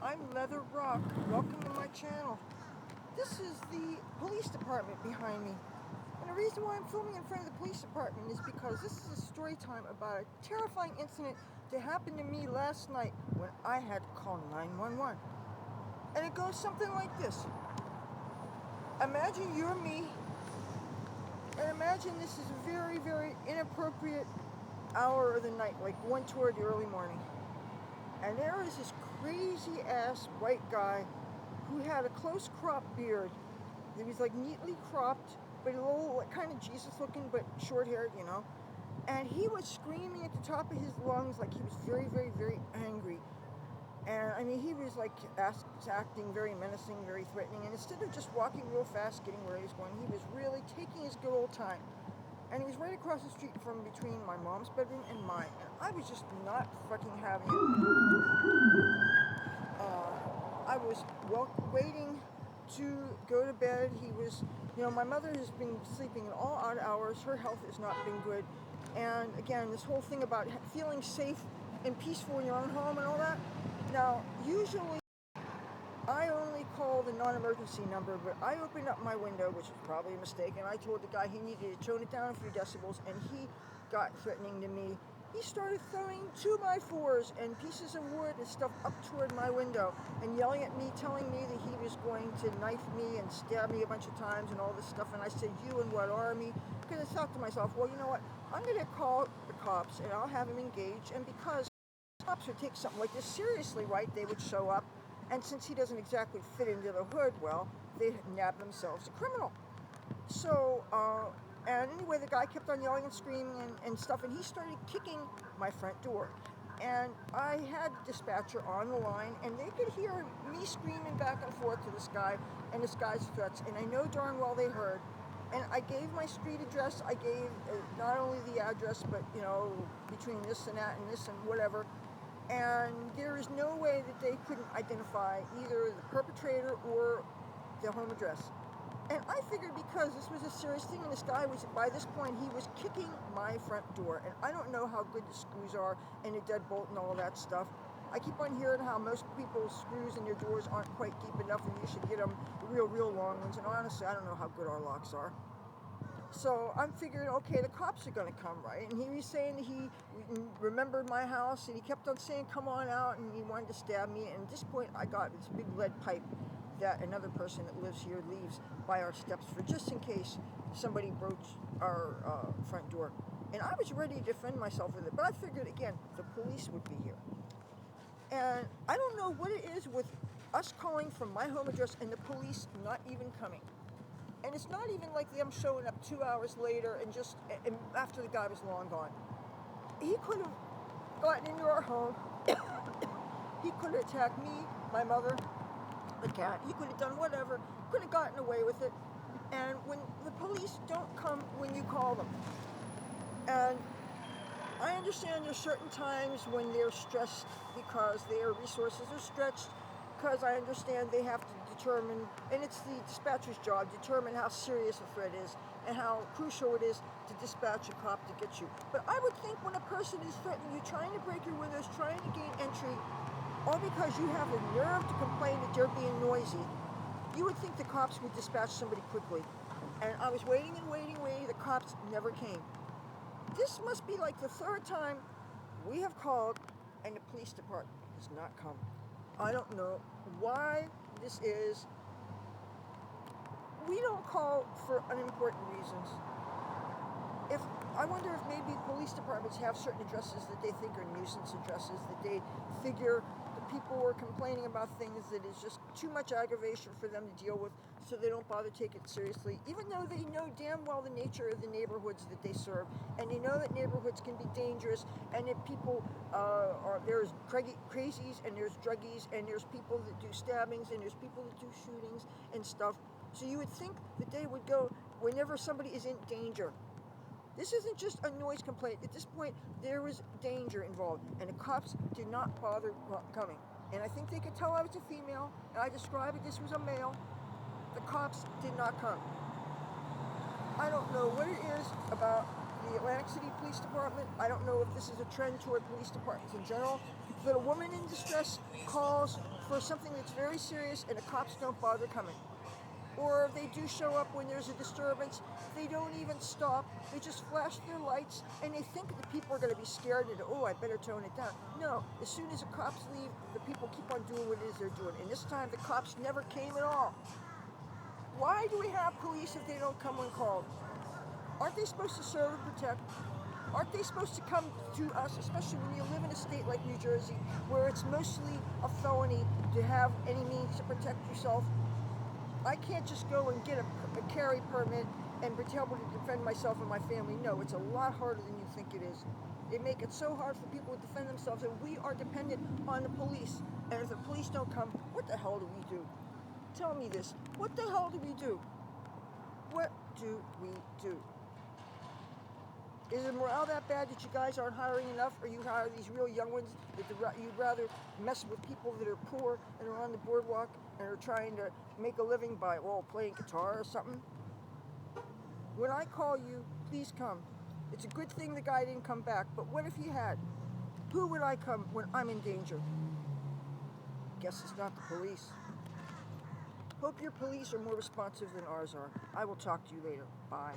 I'm Leathur Rokk. Welcome to my channel. This is the police department behind me. And the reason why I'm filming in front of the police department is because this is a story time about a terrifying incident that happened to me last night when I had to call 911. And it goes something like this. Imagine you're me, and imagine this is a very, very inappropriate hour of the night, like 1 toward the early morning. And there is this crazy ass white guy who had a close cropped beard. He was like neatly cropped, but a little like, kind of Jesus looking, but short haired, you know. And he was screaming at the top of his lungs like he was very, very, very angry. And I mean, he was like acting very menacing, very threatening. And instead of just walking real fast, getting where he was going, he was really taking his good old time. And he was right across the street from between my mom's bedroom and mine. And I was just not fucking having it. I was waiting to go to bed. He was, my mother has been sleeping in all odd hours. Her health has not been good. And again, this whole thing about feeling safe and peaceful in your own home and all that. Now, usually I only call the non-emergency number, but I opened up my window, which was probably a mistake, and I told the guy he needed to tone it down a few decibels, and he got threatening to me. He started throwing 2x4s and pieces of wood and stuff up toward my window and yelling at me, telling me that he was going to knife me and stab me a bunch of times and all this stuff. And I said, you and what army? Because I thought to myself, well, you know what? I'm going to call the cops and I'll have him engaged. And because cops would take something like this seriously, right, they would show up. And since he doesn't exactly fit into the hood well, they nab themselves a criminal. So, and anyway, the guy kept on yelling and screaming and stuff, and he started kicking my front door. And I had dispatcher on the line, and they could hear me screaming back and forth to this guy and this guy's threats. And I know darn well they heard. And I gave my street address. I gave not only the address, but, between this and that and this and whatever. And there is no way that they couldn't identify either the perpetrator or the home address. And I figured because this was a serious thing, and this guy was, by this point, he was kicking my front door. And I don't know how good the screws are and the deadbolt and all that stuff. I keep on hearing how most people's screws in their doors aren't quite deep enough, and you should get them real long ones. And honestly, I don't know how good our locks are. So I'm figuring, okay, the cops are going to come, right? And he was saying he remembered my house, and he kept on saying, come on out, and he wanted to stab me. And at this point, I got this big lead pipe that another person that lives here leaves by our steps for just in case somebody broached our front door. And I was ready to defend myself with it, but I figured, again, the police would be here. And I don't know what it is with us calling from my home address and the police not even coming. And it's not even like them showing up 2 hours later and just after the guy was long gone. He could have gotten into our home. He could have attacked me, my mother, the cat. He could have done whatever. Could have gotten away with it. And when the police don't come when you call them. And I understand there's certain times when they're stressed because their resources are stretched, because I understand they have to determine, and it's the dispatcher's job, determine how serious a threat is and how crucial it is to dispatch a cop to get you. But I would think when a person is threatening you, trying to break your windows, trying to gain entry, all because you have the nerve to complain that they're being noisy, you would think the cops would dispatch somebody quickly. And I was waiting, the cops never came. This must be like the third time we have called and the police department has not come. I don't know why this is. We don't call for unimportant reasons. I wonder if maybe police departments have certain addresses that they think are nuisance addresses, that they figure the people are complaining about things that is just too much aggravation for them to deal with, so they don't bother to take it seriously, even though they know damn well the nature of the neighborhoods that they serve, and they know that neighborhoods can be dangerous, and that people there's crazies, and there's druggies, and there's people that do stabbings, and there's people that do shootings and stuff. So you would think that they would go whenever somebody is in danger. This isn't just a noise complaint. At this point, there was danger involved, and the cops did not bother coming. And I think they could tell I was a female, and I described it, this was a male. The cops did not come. I don't know what it is about the Atlantic City Police Department, I don't know if this is a trend toward police departments in general, that a woman in distress calls for something that's very serious and the cops don't bother coming. Or if they do show up when there's a disturbance, they don't even stop. They just flash their lights and they think that people are going to be scared and, oh, I better tone it down. No, as soon as the cops leave, the people keep on doing what it is they're doing. And this time the cops never came at all. Why do we have police if they don't come when called? Aren't they supposed to serve and protect? Aren't they supposed to come to us, especially when you live in a state like New Jersey, where it's mostly a felony to have any means to protect yourself? I can't just go and get a carry permit and be able to defend myself and my family. No, it's a lot harder than you think it is. They make it so hard for people to defend themselves, and we are dependent on the police. And if the police don't come, what the hell do we do? Tell me this. What the hell do we do? What do we do? Is the morale that bad that you guys aren't hiring enough, or you hire these real young ones that you'd rather mess with people that are poor and are on the boardwalk and are trying to make a living by, well, playing guitar or something? When I call you, please come. It's a good thing the guy didn't come back, but what if he had? Who would I come when I'm in danger? Guess it's not the police. Hope your police are more responsive than ours are. I will talk to you later. Bye.